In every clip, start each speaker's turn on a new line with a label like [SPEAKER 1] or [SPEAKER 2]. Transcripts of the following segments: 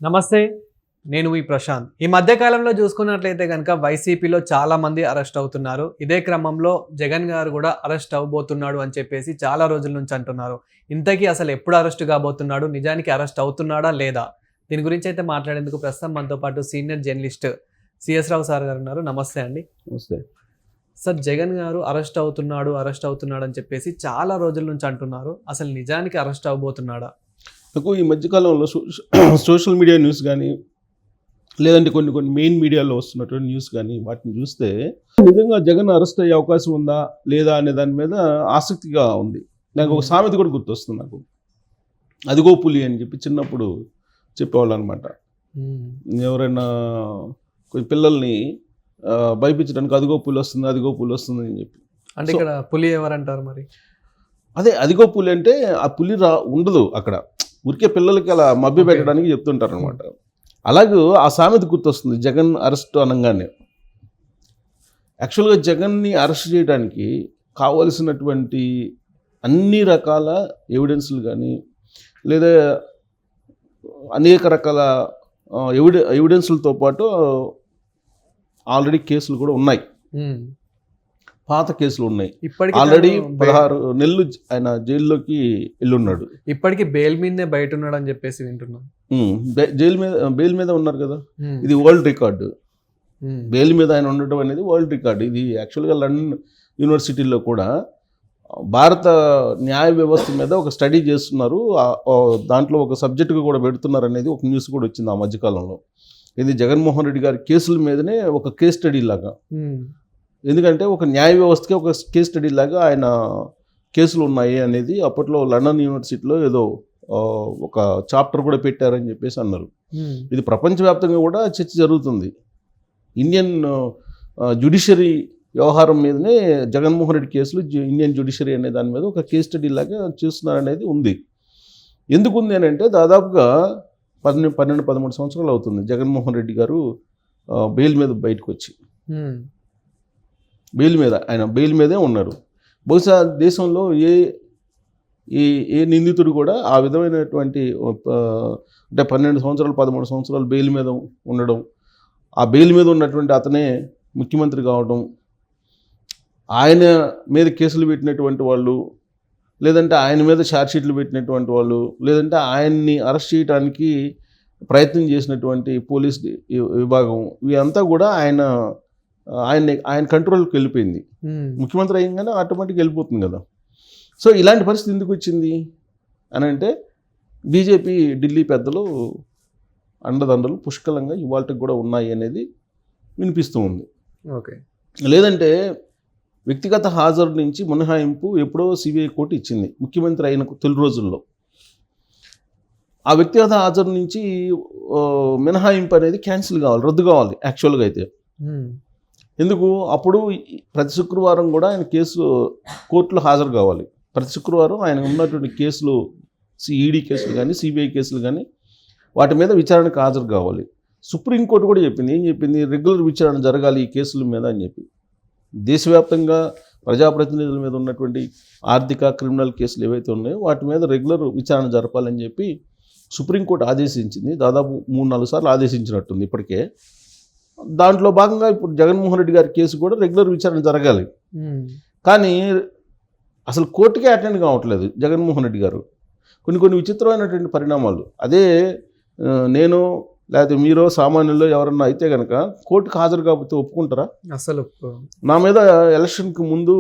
[SPEAKER 1] నమస్తే. నేను మీ ప్రశాంత్. ఈ మధ్య కాలంలో చూసుకున్నట్లయితే గనక వైసీపీలో చాలా మంది అరెస్ట్ అవుతున్నారు. ఇదే క్రమంలో జగన్ గారు కూడా అరెస్ట్ అవ్వబోతున్నాడు అని చెప్పేసి చాలా రోజుల నుంచి అంటున్నారు. ఇంతకీ అసలు ఎప్పుడు అరెస్ట్ కాబోతున్నాడు? నిజానికి అరెస్ట్ అవుతున్నాడా లేదా? దీని గురించి అయితే మాట్లాడేందుకు ప్రస్తుతం మనతో పాటు సీనియర్ జర్నలిస్ట్ సిఎస్ రావు సార్ గారు ఉన్నారు. నమస్తే అండి.
[SPEAKER 2] నమస్తే
[SPEAKER 1] సార్, జగన్ గారు అరెస్ట్ అవుతున్నాడు అని చెప్పేసి చాలా రోజుల నుంచి అంటున్నారు. అసలు నిజానికి అరెస్ట్ అవ్వబోతున్నాడా?
[SPEAKER 2] నాకు ఈ మధ్యకాలంలో సోషల్ మీడియా న్యూస్ కానీ లేదంటే కొన్ని మెయిన్ మీడియాలో వస్తున్నటువంటి న్యూస్ కానీ వాటిని చూస్తే నిజంగా జగన్ అరెస్ట్ అయ్యే అవకాశం ఉందా లేదా అనే దాని మీద ఆసక్తిగా ఉంది. నాకు ఒక సామెత కూడా గుర్తొస్తుంది. నాకు అదిగో పులి అని చెప్పి చిన్నప్పుడు చెప్పేవాళ్ళు అనమాట. ఎవరైనా కొన్ని పిల్లల్ని భయపించడానికి అదిగో పులి వస్తుంది అని చెప్పి.
[SPEAKER 1] అంటే ఇక్కడ పులి ఎవరంటారు మరి?
[SPEAKER 2] అదే అదిగో పులి అంటే ఆ పులి ఉండదు అక్కడ, ఊరికే పిల్లలకి అలా మభ్య పెట్టడానికి చెప్తుంటారు అనమాట. అలాగే ఆ సామెత గుర్తొస్తుంది జగన్ అరెస్ట్ అనగానే. యాక్చువల్గా జగన్ని అరెస్ట్ చేయడానికి కావలసినటువంటి అన్ని రకాల ఎవిడెన్స్లు కానీ లేదా అనేక రకాల ఎవిడెన్స్లతో పాటు ఆల్రెడీ కేసులు కూడా ఉన్నాయి, పాత కేసులు ఉన్నాయి. ఆల్రెడీ 16 నెలలు ఆయన జైల్లోకి వెళ్ళున్నాడు.
[SPEAKER 1] ఇప్పటికీ బెయిల్ మీదనే బయట ఉన్నాడు అని చెప్పేసి వింటున్నాం.
[SPEAKER 2] బెయిల్ మీద ఉన్నారు కదా, ఇది వరల్డ్ రికార్డు. బెయిల్ మీద ఆయన ఉండటం అనేది వరల్డ్ రికార్డు. ఇది యాక్చువల్గా లండన్ యూనివర్సిటీలో కూడా భారత న్యాయ వ్యవస్థ మీద ఒక స్టడీ చేస్తున్నారు, దాంట్లో ఒక సబ్జెక్టుగా కూడా పెడుతున్నారు అనేది ఒక న్యూస్ కూడా వచ్చింది ఆ మధ్యకాలంలో. ఇది జగన్మోహన్ రెడ్డి గారి కేసుల మీదనే ఒక కేస్ స్టడీ లాగా. ఎందుకంటే ఒక న్యాయ వ్యవస్థకి ఒక కేస్ స్టడీ లాగా ఆయన కేసులు ఉన్నాయి అనేది అప్పట్లో లండన్ యూనివర్సిటీలో ఏదో ఒక చాప్టర్ కూడా పెట్టారని చెప్పేసి అన్నారు. ఇది ప్రపంచవ్యాప్తంగా కూడా చర్చ జరుగుతుంది. ఇండియన్ జ్యుడిషియరీ వ్యవహారం మీదనే జగన్మోహన్ రెడ్డి కేసులు, ఇండియన్ జ్యుడిషియరీ అనే దాని మీద ఒక కేస్ స్టడీ లాగా చూస్తున్నారనేది ఉంది. ఎందుకు ఉంది అని అంటే దాదాపుగా 12-13 సంవత్సరాలు అవుతుంది జగన్మోహన్ రెడ్డి గారు బెయిల్ మీద బయటకు వచ్చి. ఆయన బెయిల్ మీదే ఉన్నారు. బహుశా దేశంలో ఏ నిందితుడు కూడా ఆ విధమైనటువంటి అంటే 12 సంవత్సరాలు 13 సంవత్సరాలు బెయిల్ మీద ఉండడం, ఆ బెయిల్ మీద ఉన్నటువంటి అతనే ముఖ్యమంత్రి కావడం, ఆయన మీద కేసులు పెట్టినటువంటి వాళ్ళు, లేదంటే ఆయన మీద ఛార్జ్షీట్లు పెట్టినటువంటి వాళ్ళు, లేదంటే ఆయన్ని అరెస్ట్ చేయడానికి ప్రయత్నం చేసినటువంటి పోలీస్ విభాగం, ఇవంతా కూడా ఆయన కంట్రోల్కి వెళ్ళిపోయింది. ముఖ్యమంత్రి అయ్యంగానే ఆటోమేటిక్గా వెళ్ళిపోతుంది కదా. సో ఇలాంటి పరిస్థితి ఎందుకు వచ్చింది అని అంటే బీజేపీ ఢిల్లీ పెద్దలు అండదండలు పుష్కలంగా ఇవాళకి కూడా ఉన్నాయి అనేది వినిపిస్తూ ఉంది.
[SPEAKER 1] ఓకే, లేదంటే
[SPEAKER 2] వ్యక్తిగత హాజరు నుంచి మినహాయింపు ఎప్పుడో సిబిఐ కోర్టు ఇచ్చింది ముఖ్యమంత్రి అయిన తొలి రోజుల్లో. ఆ వ్యక్తిగత హాజరు నుంచి మినహాయింపు అనేది క్యాన్సిల్ కావాలి, రద్దు కావాలి యాక్చువల్గా అయితే. ఎందుకు? అప్పుడు ప్రతి శుక్రవారం కూడా ఆయన కేసు కోర్టులో హాజరు కావాలి. ప్రతి శుక్రవారం ఆయన ఉన్నటువంటి కేసులు, ఈడీ కేసులు కానీ సిబిఐ కేసులు కానీ వాటి మీద విచారణకు హాజరు కావాలి. సుప్రీంకోర్టు కూడా చెప్పింది. ఏం చెప్పింది? రెగ్యులర్ విచారణ జరగాలి ఈ కేసుల మీద అని చెప్పి. దేశవ్యాప్తంగా ప్రజాప్రతినిధుల మీద ఉన్నటువంటి ఆర్థిక క్రిమినల్ కేసులు ఏవైతే ఉన్నాయో వాటి మీద రెగ్యులర్ విచారణ జరపాలని చెప్పి సుప్రీంకోర్టు ఆదేశించింది. దాదాపు 3-4 సార్లు ఆదేశించినట్టుంది ఇప్పటికే. దాంట్లో భాగంగా ఇప్పుడు జగన్మోహన్ రెడ్డి గారి కేసు కూడా రెగ్యులర్ విచారణ జరగాలి. కానీ అసలు కోర్టుకే అటెండ్ కావట్లేదు జగన్మోహన్ రెడ్డి గారు. కొన్ని విచిత్రమైనటువంటి పరిణామాలు. అదే నేను లేకపోతే మీరు సామాన్యుల్లో ఎవరన్నా అయితే కనుక కోర్టుకు హాజరు కాకపోతే ఒప్పుకుంటారా? అసలు నా మీద ఎలక్షన్కి ముందు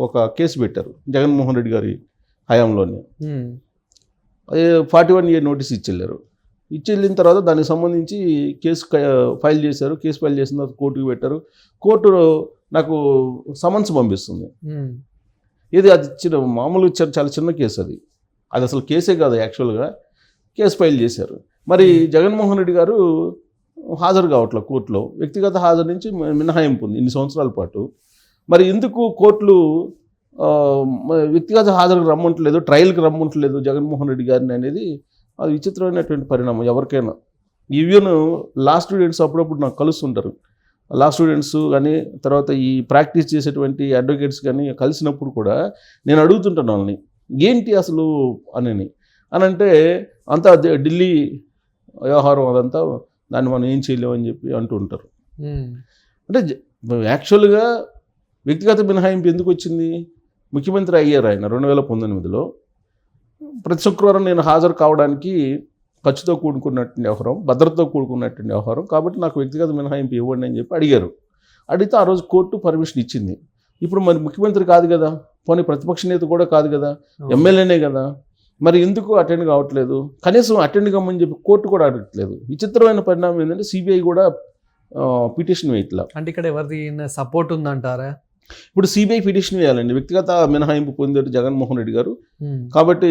[SPEAKER 2] ఒక కేసు పెట్టారు జగన్మోహన్ రెడ్డి గారి హయాంలోనే. 41A notice ఇచ్చెళ్ళారు. ఇచ్చెళ్ళిన తర్వాత దానికి సంబంధించి కేసు ఫైల్ చేశారు. కేసు ఫైల్ చేసిన తర్వాత కోర్టుకు పెట్టారు. కోర్టు నాకు సమన్స్ పంపిస్తుంది. ఇది అది మామూలు చాలా చిన్న కేసు. అది అసలు కేసే కాదు యాక్చువల్గా. కేసు ఫైల్ చేశారు. మరి జగన్మోహన్ రెడ్డి గారు హాజరు కావట్లే కోర్టులో. వ్యక్తిగత హాజరు నుంచి మినహాయింపు ఉంది ఇన్ని సంవత్సరాల పాటు. మరి ఎందుకు కోర్టులు వ్యక్తిగత హాజరుకు రమ్మంటలేదు, ట్రయల్కి రమ్మంటలేదు జగన్మోహన్ రెడ్డి గారిని అనేది అది విచిత్రమైనటువంటి పరిణామం ఎవరికైనా. ఈవెన్ లా స్టూడెంట్స్ అప్పుడప్పుడు నాకు కలుస్తుంటారు. లా స్టూడెంట్స్ కానీ తర్వాత ఈ ప్రాక్టీస్ చేసేటువంటి అడ్వకేట్స్ కానీ కలిసినప్పుడు కూడా నేను అడుగుతుంటాను వాళ్ళని, ఏంటి అసలు అని అంటే అంతా ఢిల్లీ వ్యవహారం అదంతా, దాన్ని మనం ఏం చేయలేమని చెప్పి అంటూ ఉంటారు.
[SPEAKER 1] ఉమ్,
[SPEAKER 2] అంటే యాక్చువల్గా వ్యక్తిగత మినహాయింపు ఎందుకు వచ్చింది? ముఖ్యమంత్రి అయ్యారు ఆయన 2019లో. ప్రతి శుక్రవారం నేను హాజరు కావడానికి ఖర్చుతో కూడుకున్నటువంటి వ్యవహారం, భద్రతతో కూడుకున్నటువంటి వ్యవహారం, కాబట్టి నాకు వ్యక్తిగత మినహాయింపు ఇవ్వండి అని చెప్పి అడిగారు. అడిగితే ఆ రోజు కోర్టు పర్మిషన్ ఇచ్చింది. ఇప్పుడు మరి ముఖ్యమంత్రి కాదు కదా, పోనీ ప్రతిపక్ష నేత కూడా కాదు కదా, ఎమ్మెల్యేనే కదా, మరి ఎందుకు అటెండ్ కావట్లేదు? కనీసం అటెండ్ కమ్మని చెప్పి కోర్టు కూడా అడగట్లేదు. విచిత్రమైన పరిణామం ఏంటంటే సిబిఐ కూడా పిటిషన్ వేయట్లా.
[SPEAKER 1] అంటే ఇక్కడ ఎవరిది సపోర్ట్ ఉందంటారా?
[SPEAKER 2] ఇప్పుడు సిబిఐ పిటిషన్ వేయాలండి, వ్యక్తిగత మినహాయింపు పొందారు జగన్మోహన్ రెడ్డి గారు, కాబట్టి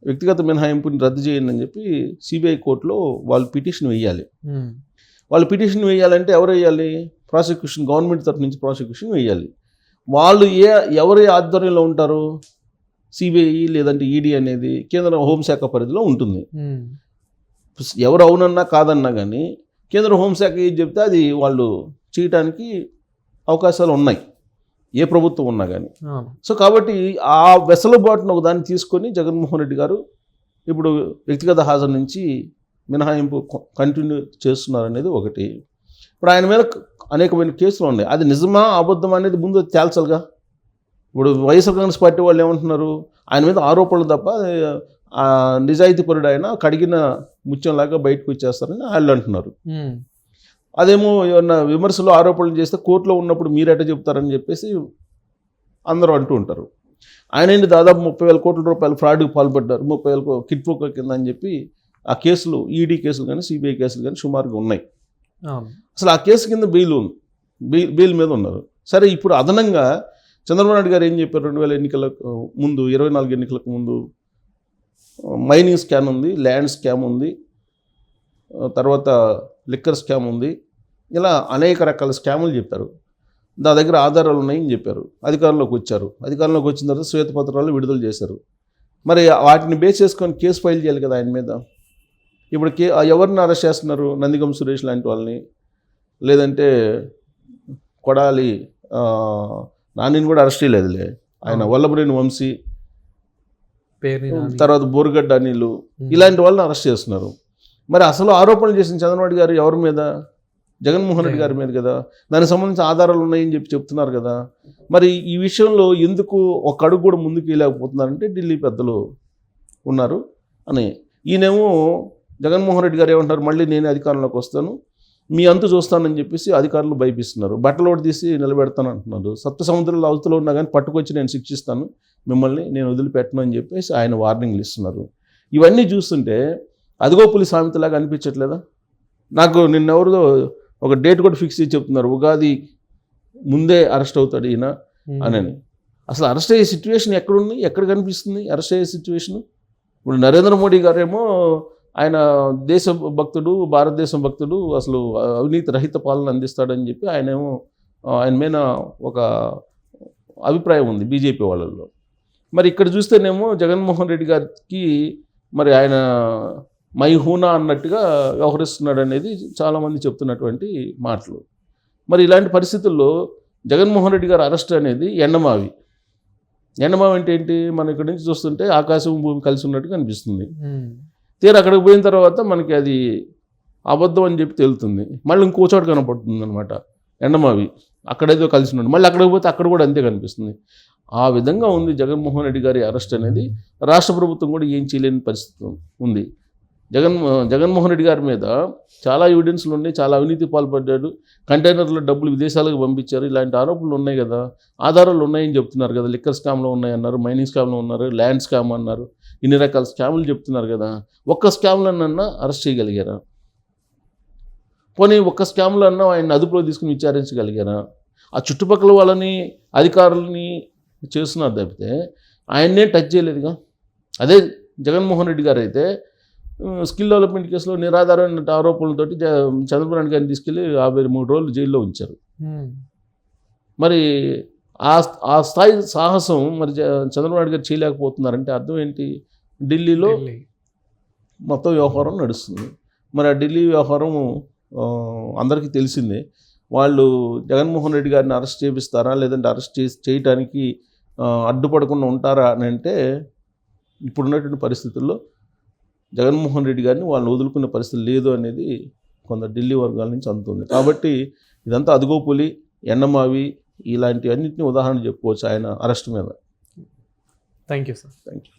[SPEAKER 2] వ్యక్తిగత మినహాయింపుని రద్దు చేయండి అని చెప్పి సిబిఐ కోర్టులో వాళ్ళు పిటిషన్ వేయాలి. వాళ్ళు పిటిషన్ వేయాలంటే ఎవరు వేయాలి? ప్రాసిక్యూషన్, గవర్నమెంట్ తరఫు నుంచి ప్రాసిక్యూషన్ వేయాలి. వాళ్ళు ఎవరి ఆధ్వర్యంలో ఉంటారు? సిబిఐ లేదంటే ఈడీ అనేది కేంద్ర హోంశాఖ పరిధిలో ఉంటుంది. ఎవరు అవునన్నా కాదన్నా కానీ కేంద్ర హోంశాఖ ఏది చెప్తే అది వాళ్ళు చేయటానికి అవకాశాలు ఉన్నాయి, ఏ ప్రభుత్వం ఉన్నా కానీ. సో కాబట్టి ఆ వెసులుబాటును ఒక దాన్ని తీసుకొని జగన్మోహన్ రెడ్డి గారు ఇప్పుడు వ్యక్తిగత హాజరు నుంచి మినహాయింపు కంటిన్యూ చేస్తున్నారు అనేది ఒకటి. ఇప్పుడు ఆయన మీద అనేకమైన కేసులు ఉన్నాయి, అది నిజమా అబద్ధమా అనేది ముందు తేల్చాలిగా. ఇప్పుడు వైఎస్ఆర్ కాంగ్రెస్ పార్టీ వాళ్ళు ఏమంటున్నారు? ఆయన మీద ఆరోపణలు తప్ప నిజాయితీపరుడు ఆయన కడిగిన ముత్యంలాగా బయటకు వచ్చేస్తారని వాళ్ళు అంటున్నారు. అదేమో ఏమన్నా విమర్శలు ఆరోపణలు చేస్తే కోర్టులో ఉన్నప్పుడు మీరెట చెప్తారని చెప్పేసి అందరూ అంటూ ఉంటారు. ఆయన ఏంటి దాదాపు 30,000 కోట్ల రూపాయలు ఫ్రాడ్కి పాల్పడ్డారు, 30,000 కిట్ పోక కింద అని చెప్పి ఆ కేసులు, ఈడీ కేసులు కానీ సిబిఐ కేసులు కానీ సుమారుగా ఉన్నాయి. అసలు ఆ కేసు కింద బెయిల్ మీద ఉన్నారు. సరే, ఇప్పుడు అదనంగా చంద్రబాబు నాయుడు గారు ఏం చెప్పారు? 2000 ఎన్నికలకు ముందు, 24 ఎన్నికలకు ముందు మైనింగ్ స్కామ్ ఉంది, ల్యాండ్ స్కామ్ ఉంది, తర్వాత లిక్కర్ స్కామ్ ఉంది, ఇలా అనేక రకాల స్కాములు చెప్పారు. నా దగ్గర ఆధారాలు ఉన్నాయని చెప్పారు. అధికారంలోకి వచ్చారు. అధికారంలోకి వచ్చిన తర్వాత శ్వేతపత్రాలు విడుదల చేశారు. మరి వాటిని బేస్ చేసుకొని కేసు ఫైల్ చేయాలి కదా ఆయన మీద. ఇప్పుడు ఎవరిని అరెస్ట్ చేస్తున్నారు? నందిగం సురేష్ లాంటి వాళ్ళని, లేదంటే కొడాలి నానిని కూడా అరెస్ట్ చేయలేదులే, ఆయన వల్లభనేని వంశీ, తర్వాత బోరుగడ్డ అనిలు, ఇలాంటి వాళ్ళని అరెస్ట్ చేస్తున్నారు. మరి అసలు ఆరోపణలు చేసిన చంద్రబాబు గారు ఎవరి మీద? జగన్మోహన్ రెడ్డి గారి మీద కదా. దానికి సంబంధించిన ఆధారాలు ఉన్నాయని చెప్పి చెప్తున్నారు కదా. మరి ఈ విషయంలో ఎందుకు ఒక అడుగు కూడా ముందుకు వెళ్ళకపోతున్నారంటే ఢిల్లీ పెద్దలు ఉన్నారు అని. ఈయనేమో జగన్మోహన్ రెడ్డి గారు ఏమంటారు? మళ్ళీ నేను అధికారంలోకి వస్తాను, మీ అంతు చూస్తానని చెప్పేసి అధికారులు భయపిస్తున్నారు. బట్టలు ఒకటి తీసి నిలబెడతాను అంటున్నారు. సప్త సముద్రాల అవతల ఉన్నా కానీ పట్టుకొచ్చి నేను శిక్షిస్తాను మిమ్మల్ని, నేను వదిలిపెట్టను అని చెప్పేసి ఆయన వార్నింగ్లు ఇస్తున్నారు. ఇవన్నీ చూస్తుంటే అదిగో పులి సామెతలాగా అనిపించట్లేదా? నాకు నిన్నెవరిదో ఒక డేట్ కూడా ఫిక్స్ చేసి చెప్తున్నారు, ఉగాది ముందే అరెస్ట్ అవుతాడు ఈయన అని. అసలు అరెస్ట్ అయ్యే సిచ్యువేషన్ ఎక్కడుంది? ఎక్కడ కనిపిస్తుంది అరెస్ట్ అయ్యే సిచ్యువేషను? ఇప్పుడు నరేంద్ర మోడీ గారేమో ఆయన దేశ భక్తుడు, భారతదేశం భక్తుడు, అసలు అవినీతి రహిత పాలన అందిస్తాడని చెప్పి ఆయన మీద ఒక అభిప్రాయం ఉంది బీజేపీ వాళ్ళల్లో. మరి ఇక్కడ చూస్తేనేమో జగన్మోహన్ రెడ్డి గారికి మరి ఆయన మైహూనా అన్నట్టుగా వ్యవహరిస్తున్నాడు అనేది చాలామంది చెప్తున్నటువంటి మాటలు. మరి ఇలాంటి పరిస్థితుల్లో జగన్మోహన్ రెడ్డి గారు అరెస్ట్ అనేది ఎండమావి అంటే ఏంటి? మనం ఇక్కడి నుంచి చూస్తుంటే ఆకాశం భూమి కలిసి ఉన్నట్టు కనిపిస్తుంది. తీరా అక్కడికి పోయిన తర్వాత మనకి అది అబద్ధం అని చెప్పి తేలుతుంది. మళ్ళీ ఇంకో చోట కనపడుతుంది అనమాట ఎండమావి, అక్కడేదో కలిసి ఉన్నాడు. మళ్ళీ అక్కడికి పోతే అక్కడ కూడా అంతే కనిపిస్తుంది. ఆ విధంగా ఉంది జగన్మోహన్ రెడ్డి గారి అరెస్ట్ అనేది. రాష్ట్ర ప్రభుత్వం కూడా ఏం చేయలేని పరిస్థితి ఉంది. జగన్మోహన్ రెడ్డి గారి మీద చాలా ఎవిడెన్స్లు ఉన్నాయి, చాలా అవినీతి పాల్పడ్డాడు, కంటైనర్లో డబ్బులు విదేశాలకు పంపించారు, ఇలాంటి ఆరోపణలు ఉన్నాయి కదా, ఆధారాలు ఉన్నాయని చెప్తున్నారు కదా. లిక్కర్ స్కామ్లో ఉన్నాయన్నారు, మైనింగ్ స్కామ్లో ఉన్నారు, ల్యాండ్ స్కామ్ అన్నారు, ఇన్ని రకాల స్కాములు చెప్తున్నారు కదా. ఒక్క స్కామ్లన్నా అరెస్ట్ చేయగలిగారా? పోనీ ఒక్క స్కామ్లో అన్నా ఆయన అదుపులో తీసుకుని విచారించగలిగారా? ఆ చుట్టుపక్కల వాళ్ళని, అధికారులని చేస్తున్నారు తప్పితే ఆయన్నే టచ్ చేయలేదుగా. అదే జగన్మోహన్ రెడ్డి గారు అయితే స్కిల్ డెవలప్మెంట్ కేసులో నిరాధారమైన ఆరోపణలతోటి చంద్రబాబు నాయుడు గారిని తీసుకెళ్ళి 53 రోజులు జైల్లో ఉంచారు. మరి ఆ స్థాయి సాహసం మరి చంద్రబాబు నాయుడు గారు చేయలేకపోతున్నారంటే అర్థం ఏంటి? ఢిల్లీలో మొత్తం వ్యవహారం నడుస్తుంది. మరి ఆ ఢిల్లీ వ్యవహారం అందరికీ తెలిసిందే. వాళ్ళు జగన్మోహన్ రెడ్డి గారిని అరెస్ట్ చేపిస్తారా, లేదంటే అరెస్ట్ చేయటానికి అడ్డుపడకుండా ఉంటారా అని అంటే ఇప్పుడున్నటువంటి పరిస్థితుల్లో జగన్మోహన్ రెడ్డి గారిని వాళ్ళని వదులుకునే పరిస్థితి లేదు అనేది కొంత ఢిల్లీ వర్గాల నుంచి అందుతుంది. కాబట్టి ఇదంతా అదుగోపులి, ఎండమావి ఇలాంటి అన్నింటినీ ఉదాహరణ చెప్పుకోవచ్చు ఆయన అరెస్ట్ మీద.
[SPEAKER 1] Thank you sir.
[SPEAKER 2] Thank you.